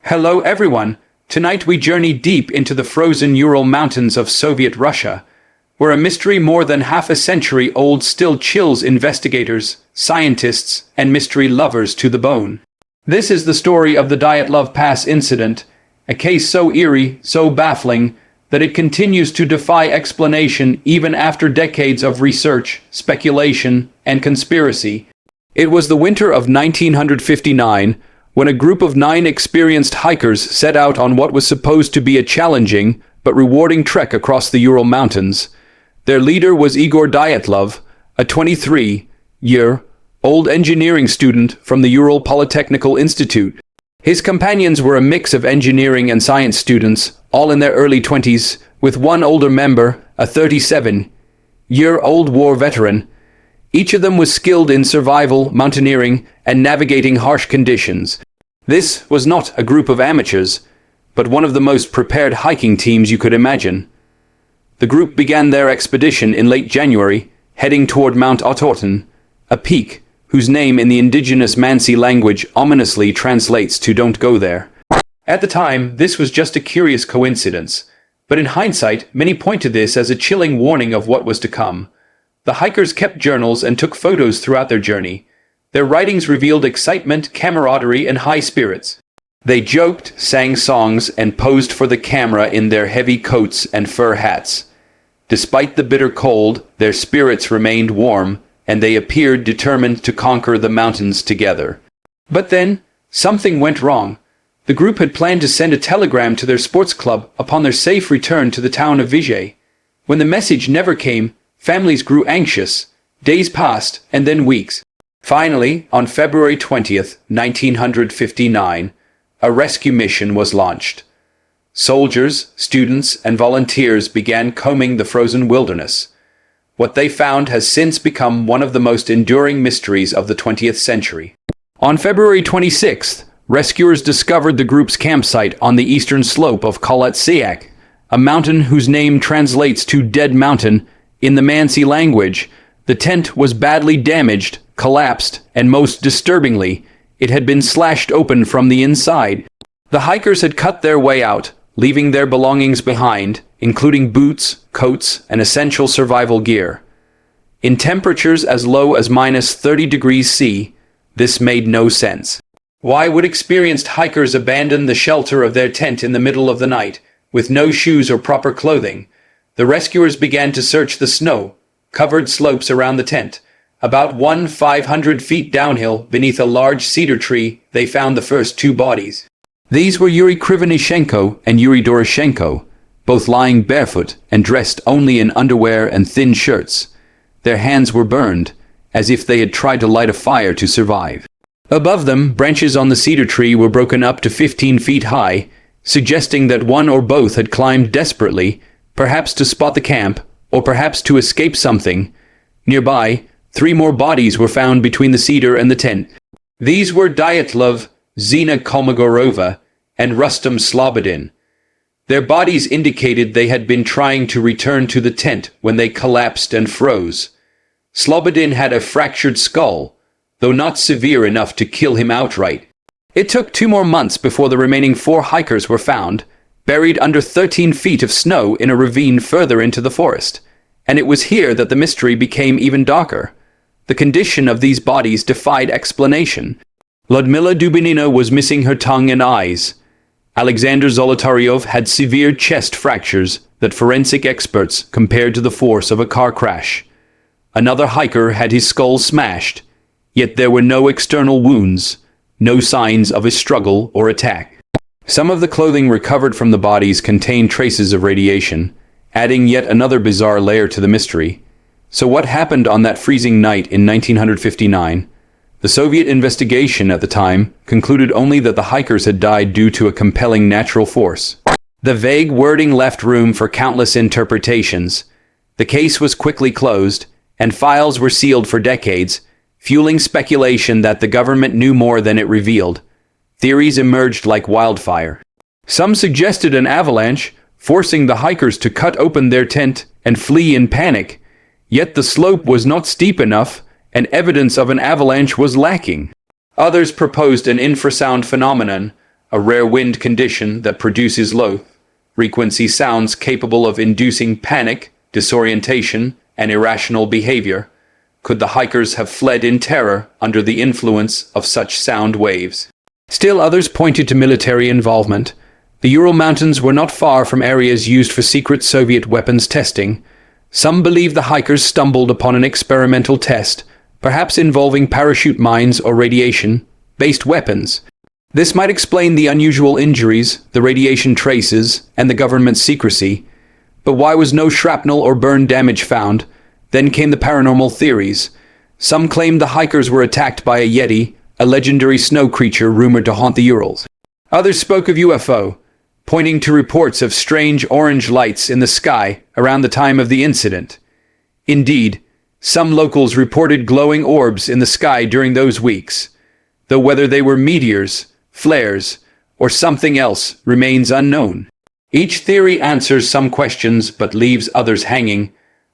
Hello everyone, tonight we journey deep into the frozen Ural Mountains of Soviet Russia, where a mystery more than half a century old still chills investigators, scientists, and mystery lovers to the bone. This is the story of the Dyatlov Pass Incident, a case so eerie, so baffling, that it continues to defy explanation even after decades of research, speculation, and conspiracy. It was the winter of 1959, when a group of 9 experienced hikers set out on what was supposed to be a challenging but rewarding trek across the Ural Mountains. Their leader was Igor Dyatlov, a 23-year-old engineering student from the Ural Polytechnical Institute. His companions were a mix of engineering and science students, all in their early 20s, with one older member, a 37-year-old war veteran. Each of them was skilled in survival, mountaineering, and navigating harsh conditions. This was not a group of amateurs, but one of the most prepared hiking teams you could imagine. The group began their expedition in late January, heading toward Mount Otorten, a peak whose name in the indigenous Mansi language ominously translates to "don't go there." At the time, this was just a curious coincidence, but in hindsight, many point to this as a chilling warning of what was to come. The hikers kept journals and took photos throughout their journey. Their writings revealed excitement, camaraderie, and high spirits. They joked, sang songs, and posed for the camera in their heavy coats and fur hats. Despite the bitter cold, their spirits remained warm, and they appeared determined to conquer the mountains together. But then, something went wrong. The group had planned to send a telegram to their sports club upon their safe return to the town of Vijay. When the message never came, families grew anxious. Days passed, and then weeks. Finally, on February 20th, 1959, a rescue mission was launched. Soldiers, students, and volunteers began combing the frozen wilderness. What they found has since become one of the most enduring mysteries of the 20th century. On February 26th, rescuers discovered the group's campsite on the eastern slope of Kolatsiak, a mountain whose name translates to Dead Mountain in the Mansi language. The tent was badly damaged, collapsed, and most disturbingly, it had been slashed open from the inside. The hikers had cut their way out, leaving their belongings behind, including boots, coats, and essential survival gear. In temperatures as low as -30°C, this made no sense. Why would experienced hikers abandon the shelter of their tent in the middle of the night, with no shoes or proper clothing? The rescuers began to search the snow-covered slopes around the tent. About 500 feet downhill, beneath a large cedar tree, they found the first 2 bodies. These were Yuri Krivonishenko and Yuri Doroshenko, both lying barefoot and dressed only in underwear and thin shirts. Their hands were burned, as if they had tried to light a fire to survive. Above them, branches on the cedar tree were broken up to 15 feet high, suggesting that one or both had climbed desperately, perhaps to spot the camp, or perhaps to escape something. Nearby, 3 more bodies were found between the cedar and the tent. These were Dyatlov, Zina Kolmogorova, and Rustam Slobodin. Their bodies indicated they had been trying to return to the tent when they collapsed and froze. Slobodin had a fractured skull, though not severe enough to kill him outright. It took 2 more months before the remaining 4 hikers were found, buried under 13 feet of snow in a ravine further into the forest. And it was here that the mystery became even darker. The condition of these bodies defied explanation. Ludmila Dubinina was missing her tongue and eyes. Alexander Zolotaryov had severe chest fractures that forensic experts compared to the force of a car crash. Another hiker had his skull smashed, yet there were no external wounds, no signs of a struggle or attack. Some of the clothing recovered from the bodies contained traces of radiation, adding yet another bizarre layer to the mystery. So what happened on that freezing night in 1959? The Soviet investigation at the time concluded only that the hikers had died due to a compelling natural force. The vague wording left room for countless interpretations. The case was quickly closed, and files were sealed for decades, fueling speculation that the government knew more than it revealed. Theories emerged like wildfire. Some suggested an avalanche, forcing the hikers to cut open their tent and flee in panic. Yet the slope was not steep enough, and evidence of an avalanche was lacking. Others proposed an infrasound phenomenon, a rare wind condition that produces low-frequency sounds capable of inducing panic, disorientation, and irrational behavior. Could the hikers have fled in terror under the influence of such sound waves? Still others pointed to military involvement. The Ural Mountains were not far from areas used for secret Soviet weapons testing. Some believe the hikers stumbled upon an experimental test, perhaps involving parachute mines or radiation-based weapons. This might explain the unusual injuries, the radiation traces, and the government's secrecy. But why was no shrapnel or burn damage found? Then came the paranormal theories. Some claimed the hikers were attacked by a Yeti, a legendary snow creature rumored to haunt the Urals. Others spoke of UFO, pointing to reports of strange orange lights in the sky around the time of the incident. Indeed, some locals reported glowing orbs in the sky during those weeks, though whether they were meteors, flares, or something else remains unknown. Each theory answers some questions but leaves others hanging.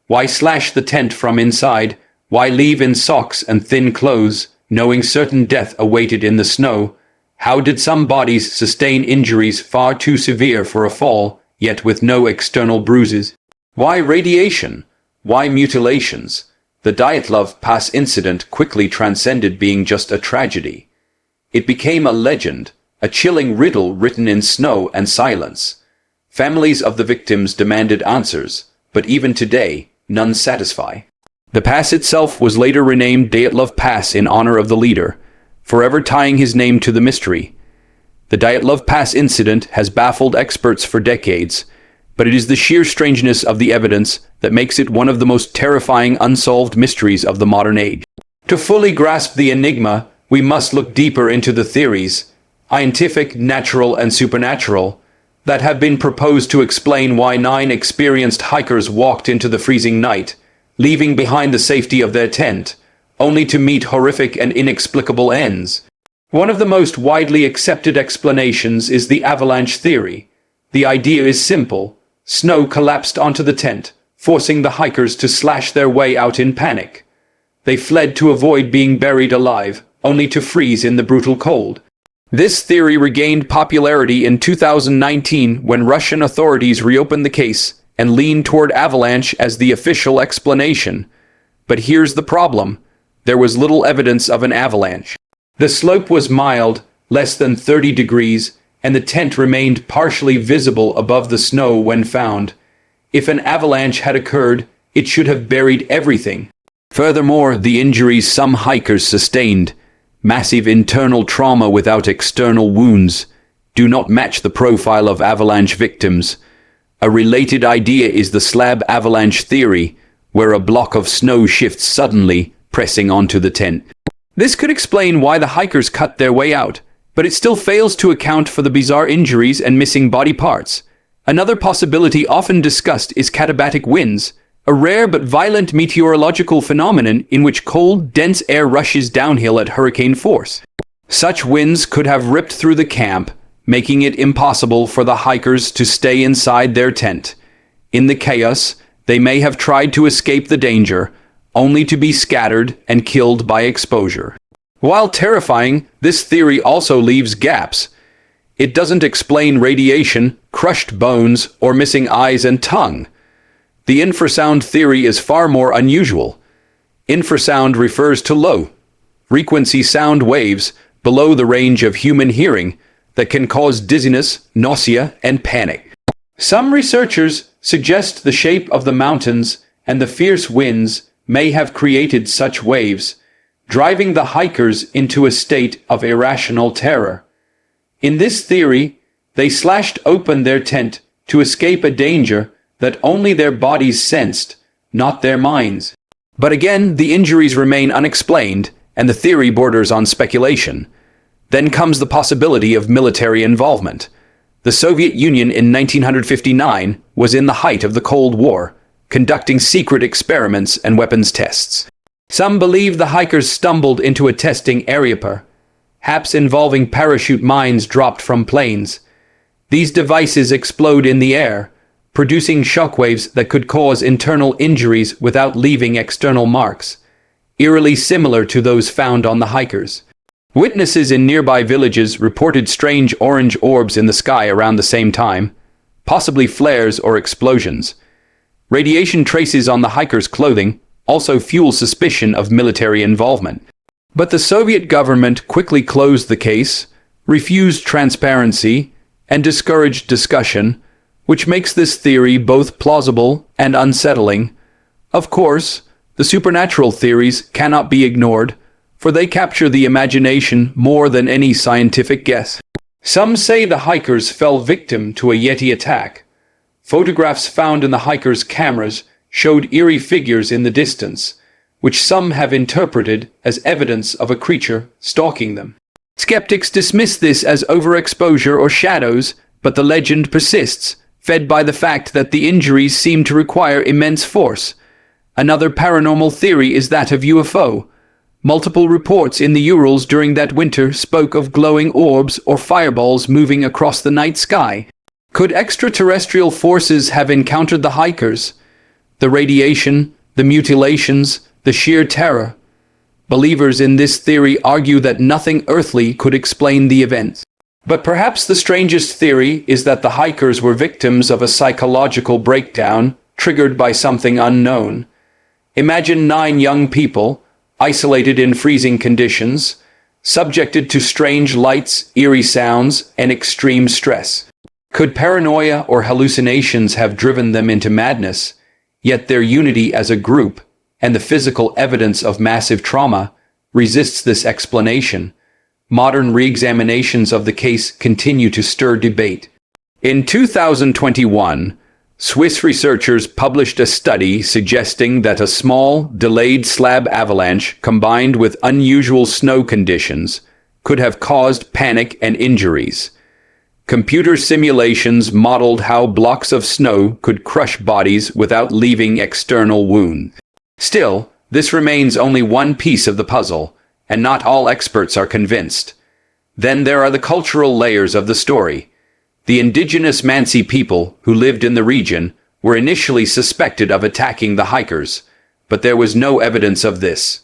Why slash the tent from inside? Why leave in socks and thin clothes, knowing certain death awaited in the snow? How did some bodies sustain injuries far too severe for a fall, yet with no external bruises? Why radiation? Why mutilations? The Dyatlov Pass Incident quickly transcended being just a tragedy. It became a legend, a chilling riddle written in snow and silence. Families of the victims demanded answers, but even today, none satisfy. The pass itself was later renamed Dyatlov Pass in honor of the leader, forever tying his name to the mystery. The Dyatlov Pass Incident has baffled experts for decades, but it is the sheer strangeness of the evidence that makes it one of the most terrifying unsolved mysteries of the modern age. To fully grasp the enigma, we must look deeper into the theories, scientific, natural, and supernatural, that have been proposed to explain why 9 experienced hikers walked into the freezing night, leaving behind the safety of their tent, only to meet horrific and inexplicable ends. One of the most widely accepted explanations is the avalanche theory. The idea is simple. Snow collapsed onto the tent, forcing the hikers to slash their way out in panic. They fled to avoid being buried alive, only to freeze in the brutal cold. This theory regained popularity in 2019 when Russian authorities reopened the case and leaned toward avalanche as the official explanation. But here's the problem. There was little evidence of an avalanche. The slope was mild, less than 30 degrees, and the tent remained partially visible above the snow when found. If an avalanche had occurred, it should have buried everything. Furthermore, the injuries some hikers sustained, massive internal trauma without external wounds, do not match the profile of avalanche victims. A related idea is the slab avalanche theory, where a block of snow shifts suddenly, pressing onto the tent. This could explain why the hikers cut their way out, but it still fails to account for the bizarre injuries and missing body parts. Another possibility often discussed is katabatic winds, a rare but violent meteorological phenomenon in which cold, dense air rushes downhill at hurricane force. Such winds could have ripped through the camp, making it impossible for the hikers to stay inside their tent. In the chaos, they may have tried to escape the danger, only to be scattered and killed by exposure. While terrifying, this theory also leaves gaps. It doesn't explain radiation, crushed bones, or missing eyes and tongue. The infrasound theory is far more unusual. Infrasound refers to low-frequency sound waves below the range of human hearing that can cause dizziness, nausea, and panic. Some researchers suggest the shape of the mountains and the fierce winds may have created such waves, driving the hikers into a state of irrational terror. In this theory, they slashed open their tent to escape a danger that only their bodies sensed, not their minds. But again, the injuries remain unexplained, and the theory borders on speculation. Then comes the possibility of military involvement. The Soviet Union in 1959 was in the height of the Cold War, conducting secret experiments and weapons tests. Some believe the hikers stumbled into a testing area, perhaps involving parachute mines dropped from planes. These devices explode in the air, producing shockwaves that could cause internal injuries without leaving external marks, eerily similar to those found on the hikers. Witnesses in nearby villages reported strange orange orbs in the sky around the same time, possibly flares or explosions. Radiation traces on the hikers' clothing also fuel suspicion of military involvement. But the Soviet government quickly closed the case, refused transparency, and discouraged discussion, which makes this theory both plausible and unsettling. Of course, the supernatural theories cannot be ignored, for they capture the imagination more than any scientific guess. Some say the hikers fell victim to a Yeti attack. Photographs found in the hikers' cameras showed eerie figures in the distance, which some have interpreted as evidence of a creature stalking them. Skeptics dismiss this as overexposure or shadows, but the legend persists, fed by the fact that the injuries seem to require immense force. Another paranormal theory is that of UFO. Multiple reports in the Urals during that winter spoke of glowing orbs or fireballs moving across the night sky. Could extraterrestrial forces have encountered the hikers? The radiation, the mutilations, the sheer terror. Believers in this theory argue that nothing earthly could explain the events. But perhaps the strangest theory is that the hikers were victims of a psychological breakdown triggered by something unknown. Imagine 9 young people, isolated in freezing conditions, subjected to strange lights, eerie sounds, and extreme stress. Could paranoia or hallucinations have driven them into madness? Yet their unity as a group, and the physical evidence of massive trauma, resists this explanation. Modern re-examinations of the case continue to stir debate. In 2021, Swiss researchers published a study suggesting that a small, delayed slab avalanche combined with unusual snow conditions could have caused panic and injuries. Computer simulations modeled how blocks of snow could crush bodies without leaving external wounds. Still, this remains only one piece of the puzzle, and not all experts are convinced. Then there are the cultural layers of the story. The indigenous Mansi people who lived in the region were initially suspected of attacking the hikers, but there was no evidence of this.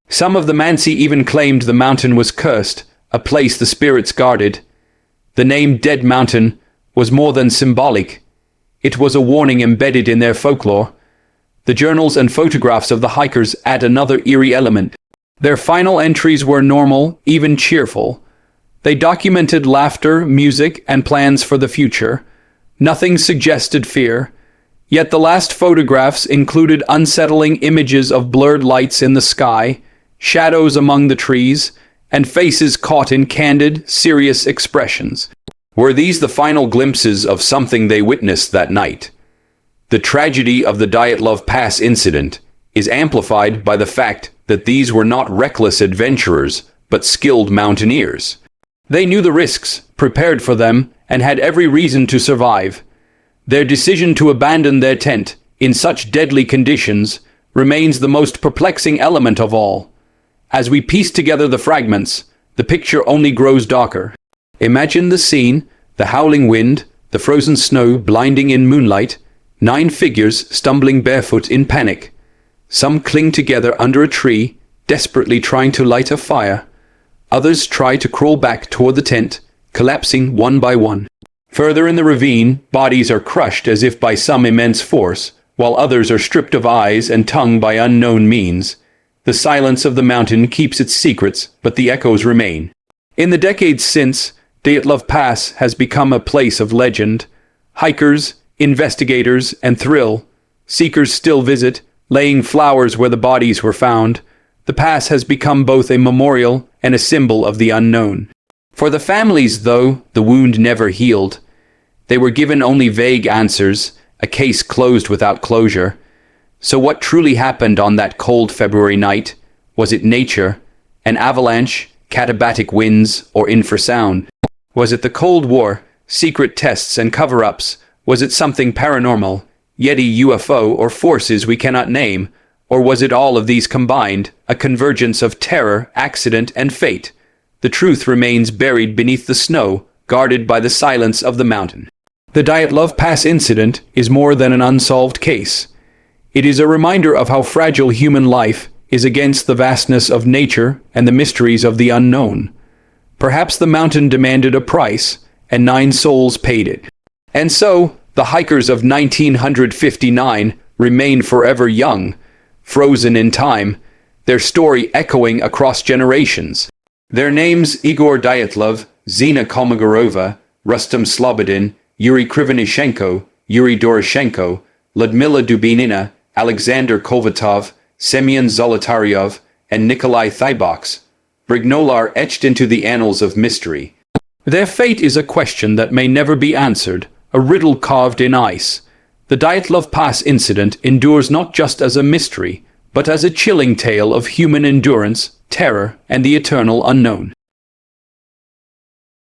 Some of the Mansi even claimed the mountain was cursed, a place the spirits guarded. The name Dead Mountain was more than symbolic. It was a warning embedded in their folklore. The journals and photographs of the hikers add another eerie element. Their final entries were normal, even cheerful. They documented laughter, music, and plans for the future. Nothing suggested fear. Yet the last photographs included unsettling images of blurred lights in the sky, shadows among the trees, and faces caught in candid, serious expressions. Were these the final glimpses of something they witnessed that night? The tragedy of the Dyatlov Pass Incident is amplified by the fact that these were not reckless adventurers, but skilled mountaineers. They knew the risks, prepared for them, and had every reason to survive. Their decision to abandon their tent in such deadly conditions remains the most perplexing element of all. As we piece together the fragments, the picture only grows darker. Imagine the scene, the howling wind, the frozen snow blinding in moonlight, 9 figures stumbling barefoot in panic. Some cling together under a tree, desperately trying to light a fire. Others try to crawl back toward the tent, collapsing one by one. Further in the ravine, bodies are crushed as if by some immense force, while others are stripped of eyes and tongue by unknown means. The silence of the mountain keeps its secrets, but the echoes remain. In the decades since, Dyatlov Pass has become a place of legend. Hikers, investigators, and thrill seekers still visit, laying flowers where the bodies were found. The pass has become both a memorial and a symbol of the unknown. For the families, though, the wound never healed. They were given only vague answers, a case closed without closure. So what truly happened on that cold February night? Was it nature, an avalanche, katabatic winds, or infrasound? Was it the Cold War, secret tests and cover-ups? Was it something paranormal, Yeti, UFO, or forces we cannot name? Or was it all of these combined, a convergence of terror, accident, and fate? The truth remains buried beneath the snow, guarded by the silence of the mountain. The Dyatlov Pass Incident is more than an unsolved case. It is a reminder of how fragile human life is against the vastness of nature and the mysteries of the unknown. Perhaps the mountain demanded a price, and 9 souls paid it. And so, the hikers of 1959 remain forever young, frozen in time, their story echoing across generations. Their names: Igor Dyatlov, Zina Kolmogorova, Rustam Slobodin, Yuri Krivonishenko, Yuri Doroshenko, Ludmila Dubinina, Alexander Kovatov, Semyon Zolotaryov, and Nikolai Thybox, Brignolar etched into the annals of mystery. Their fate is a question that may never be answered, a riddle carved in ice. The Dyatlov Pass incident endures not just as a mystery, but as a chilling tale of human endurance, terror, and the eternal unknown.